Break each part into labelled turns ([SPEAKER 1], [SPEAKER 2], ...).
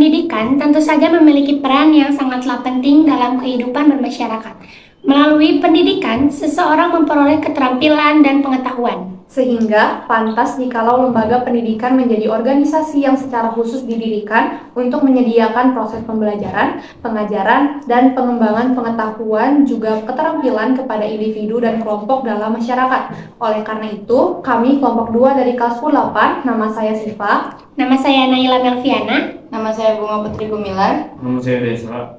[SPEAKER 1] pendidikan tentu saja memiliki peran yang sangatlah penting dalam kehidupan bermasyarakat. Melalui pendidikan, seseorang memperoleh keterampilan dan pengetahuan.
[SPEAKER 2] Sehingga pantas jikalau lembaga pendidikan menjadi organisasi yang secara khusus didirikan untuk menyediakan proses pembelajaran, pengajaran, dan pengembangan pengetahuan juga keterampilan kepada individu dan kelompok dalam masyarakat. Oleh karena itu, kami kelompok 2 dari kelas 8, nama saya Siva.
[SPEAKER 1] Nama saya Naila Melviana.
[SPEAKER 3] Nama saya Bunga Putri Gumilar.
[SPEAKER 4] Nama saya Desa.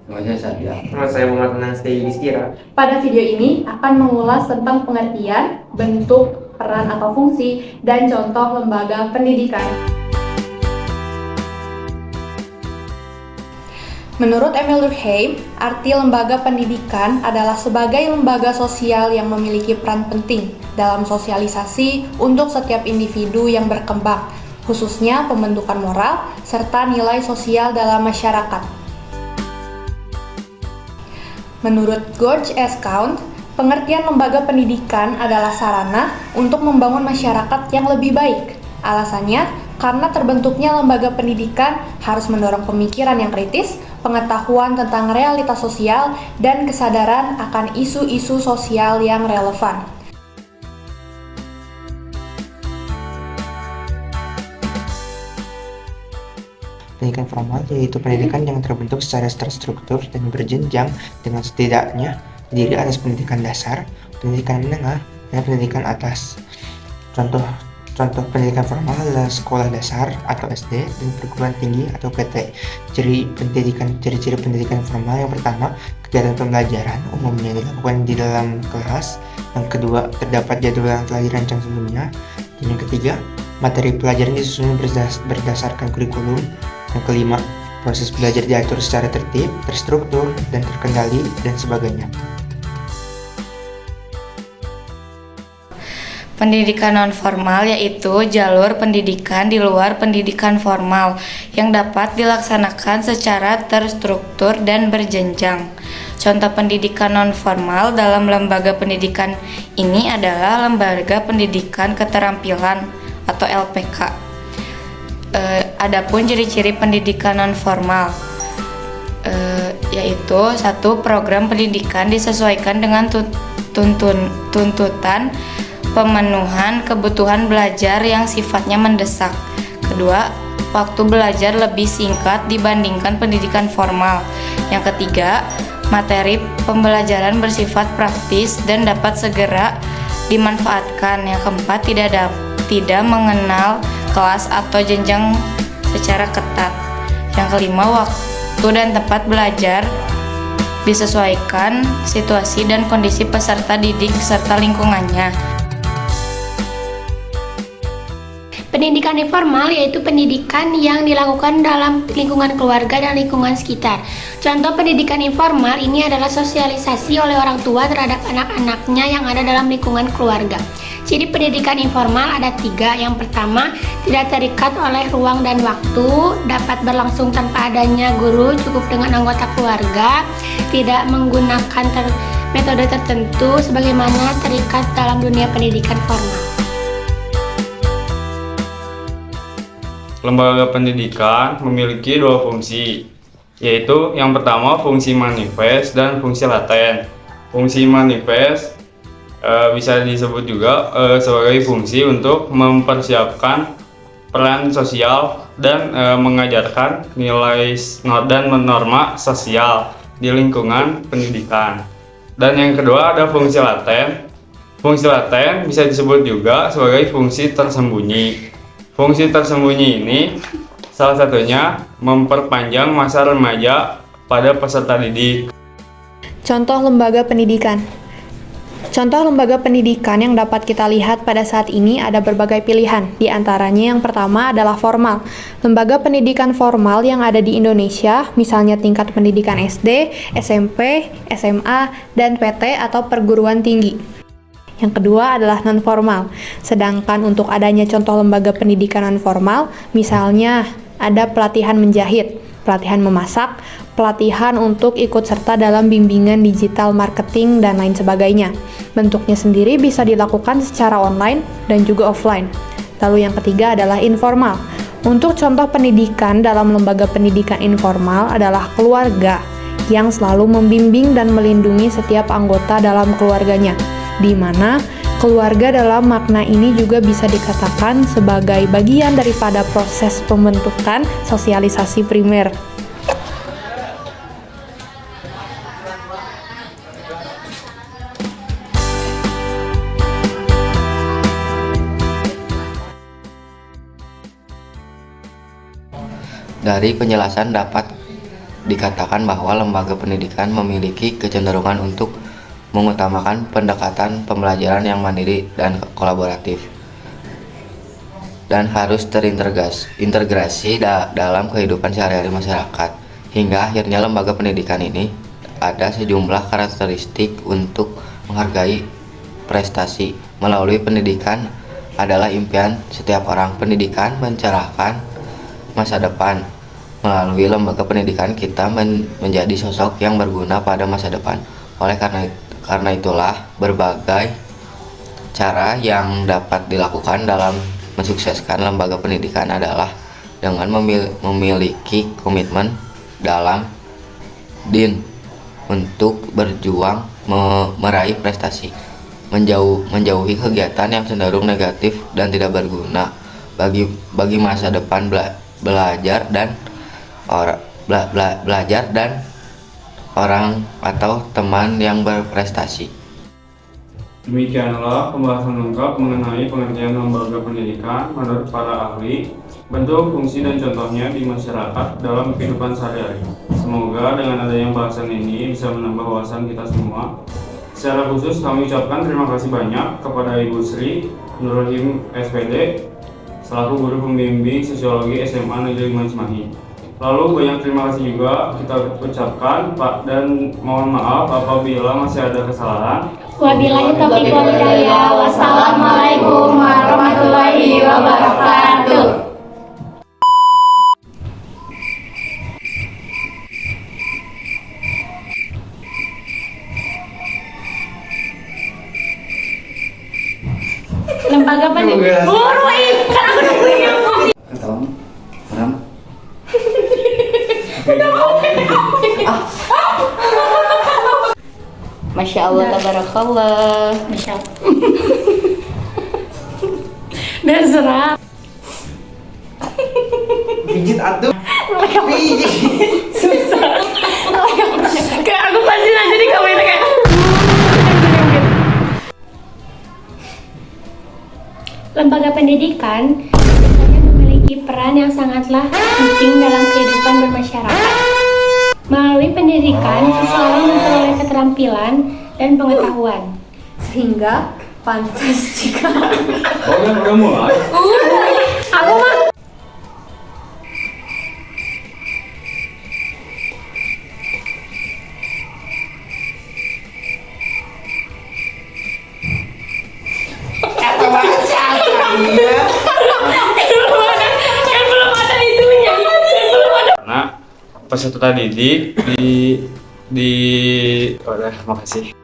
[SPEAKER 5] Nama saya Satya.
[SPEAKER 6] Nama saya Muhammad Anastasi Yudhistira.
[SPEAKER 2] Pada video ini akan mengulas tentang pengertian, bentuk, peran atau fungsi, dan contoh lembaga pendidikan. Menurut Emil Durkheim, arti lembaga pendidikan adalah sebagai lembaga sosial yang memiliki peran penting dalam sosialisasi untuk setiap individu yang berkembang, khususnya pembentukan moral serta nilai sosial dalam masyarakat. Menurut George S. Count, pengertian lembaga pendidikan adalah sarana untuk membangun masyarakat yang lebih baik. Alasannya, karena terbentuknya lembaga pendidikan harus mendorong pemikiran yang kritis, pengetahuan tentang realitas sosial, dan kesadaran akan isu-isu sosial yang relevan.
[SPEAKER 6] Pendidikan formal yaitu pendidikan yang terbentuk secara terstruktur dan berjenjang dengan setidaknya terdiri atas pendidikan dasar, pendidikan menengah, dan pendidikan atas. Contoh pendidikan formal adalah sekolah dasar atau SD dan perguruan tinggi atau PT. Ciri-ciri pendidikan formal yang pertama, kegiatan pembelajaran umumnya dilakukan di dalam kelas. Yang kedua, terdapat jadwal yang telah dirancang sebelumnya. Dan yang ketiga, materi pelajaran disusun berdasarkan kurikulum. Yang kelima, proses belajar diatur secara tertib, terstruktur, dan terkendali, dan sebagainya.
[SPEAKER 3] Pendidikan non-formal yaitu jalur pendidikan di luar pendidikan formal yang dapat dilaksanakan secara terstruktur dan berjenjang. Contoh pendidikan non-formal dalam lembaga pendidikan ini adalah Lembaga Pendidikan Keterampilan atau LPK. Adapun ciri-ciri pendidikan non-formal yaitu 1. Program pendidikan disesuaikan dengan tuntutan pemenuhan kebutuhan belajar yang sifatnya mendesak. Kedua, waktu belajar lebih singkat dibandingkan pendidikan formal. Yang ketiga, materi pembelajaran bersifat praktis dan dapat segera dimanfaatkan. Yang keempat, tidak mengenal kelas atau jenjang secara ketat. Yang kelima, waktu dan tempat belajar disesuaikan situasi dan kondisi peserta didik serta lingkungannya.
[SPEAKER 1] Pendidikan informal yaitu pendidikan yang dilakukan dalam lingkungan keluarga dan lingkungan sekitar. Contoh pendidikan informal ini adalah sosialisasi oleh orang tua terhadap anak-anaknya yang ada dalam lingkungan keluarga. Ciri pendidikan informal ada 3. Yang pertama, tidak terikat oleh ruang dan waktu, dapat berlangsung tanpa adanya guru, cukup dengan anggota keluarga, tidak menggunakan metode tertentu sebagaimana terikat dalam dunia pendidikan formal.
[SPEAKER 4] Lembaga pendidikan memiliki 2 fungsi, yaitu yang pertama fungsi manifest dan fungsi laten. Fungsi manifest bisa disebut juga sebagai fungsi untuk mempersiapkan peran sosial dan mengajarkan nilai dan norma sosial di lingkungan pendidikan. Dan yang kedua ada fungsi laten. Fungsi laten bisa disebut juga sebagai fungsi tersembunyi. Fungsi tersembunyi ini salah satunya memperpanjang masa remaja pada peserta didik.
[SPEAKER 2] Contoh lembaga pendidikan. Contoh lembaga pendidikan yang dapat kita lihat pada saat ini ada berbagai pilihan. Di antaranya yang pertama adalah formal. Lembaga pendidikan formal yang ada di Indonesia, misalnya tingkat pendidikan SD, SMP, SMA, dan PT atau perguruan tinggi. Yang kedua adalah non-formal. Sedangkan untuk adanya contoh lembaga pendidikan non-formal, misalnya ada pelatihan menjahit, pelatihan memasak, pelatihan untuk ikut serta dalam bimbingan digital marketing, dan lain sebagainya. Bentuknya sendiri bisa dilakukan secara online dan juga offline. Lalu yang ketiga adalah informal. Untuk contoh pendidikan dalam lembaga pendidikan informal adalah keluarga yang selalu membimbing dan melindungi setiap anggota dalam keluarganya, di mana keluarga dalam makna ini juga bisa dikatakan sebagai bagian daripada proses pembentukan sosialisasi primer.
[SPEAKER 5] Dari penjelasan dapat dikatakan bahwa lembaga pendidikan memiliki kecenderungan untuk mengutamakan pendekatan pembelajaran yang mandiri dan kolaboratif dan harus terintegrasi dalam kehidupan sehari-hari masyarakat. Hingga akhirnya lembaga pendidikan ini ada sejumlah karakteristik untuk menghargai prestasi. Melalui pendidikan adalah impian setiap orang. Pendidikan mencerahkan masa depan. Melalui lembaga pendidikan kita menjadi sosok yang berguna pada masa depan. Oleh karena itulah berbagai cara yang dapat dilakukan dalam mensukseskan lembaga pendidikan adalah dengan memiliki komitmen dalam untuk berjuang meraih prestasi, menjauhi kegiatan yang cenderung negatif dan tidak berguna bagi masa depan belajar dan orang atau teman yang berprestasi.
[SPEAKER 4] Demikianlah pembahasan lengkap mengenai pengertian lembaga pendidikan menurut para ahli, bentuk, fungsi, dan contohnya di masyarakat dalam kehidupan sehari-hari. Semoga dengan adanya bahasan ini bisa menambah wawasan kita semua. Secara khusus kami ucapkan terima kasih banyak kepada Ibu Sri Nurul SPD selaku guru pembimbing sosiologi SMA Negeri 5 Cimahi. Lalu banyak terima kasih juga kita ucapkan Pak, dan mohon maaf apabila masih ada kesalahan.
[SPEAKER 1] Wabillahi taufiq wal hidayah. Wassalamualaikum warahmatullahi wabarakatuh. Lembaga pendidikan. Kan aku nungguin.
[SPEAKER 3] Masya Allah, tabarakallah.
[SPEAKER 1] Masya Allah. Dasar.
[SPEAKER 6] Pijit atuh. Pijit.
[SPEAKER 1] Susah. Kayak aku pasti aja di kamera kayak. Lembaga pendidikan biasanya memiliki peran yang sangatlah penting dalam kehidupan bermasyarakat. Melalui pendidikan, seseorang memperoleh keterampilan dan pengetahuan.
[SPEAKER 2] Sehingga pantas jika
[SPEAKER 4] Udah mulai.
[SPEAKER 1] Aku mah belum ada itunya.
[SPEAKER 4] Karena peserta didik di udah makasih.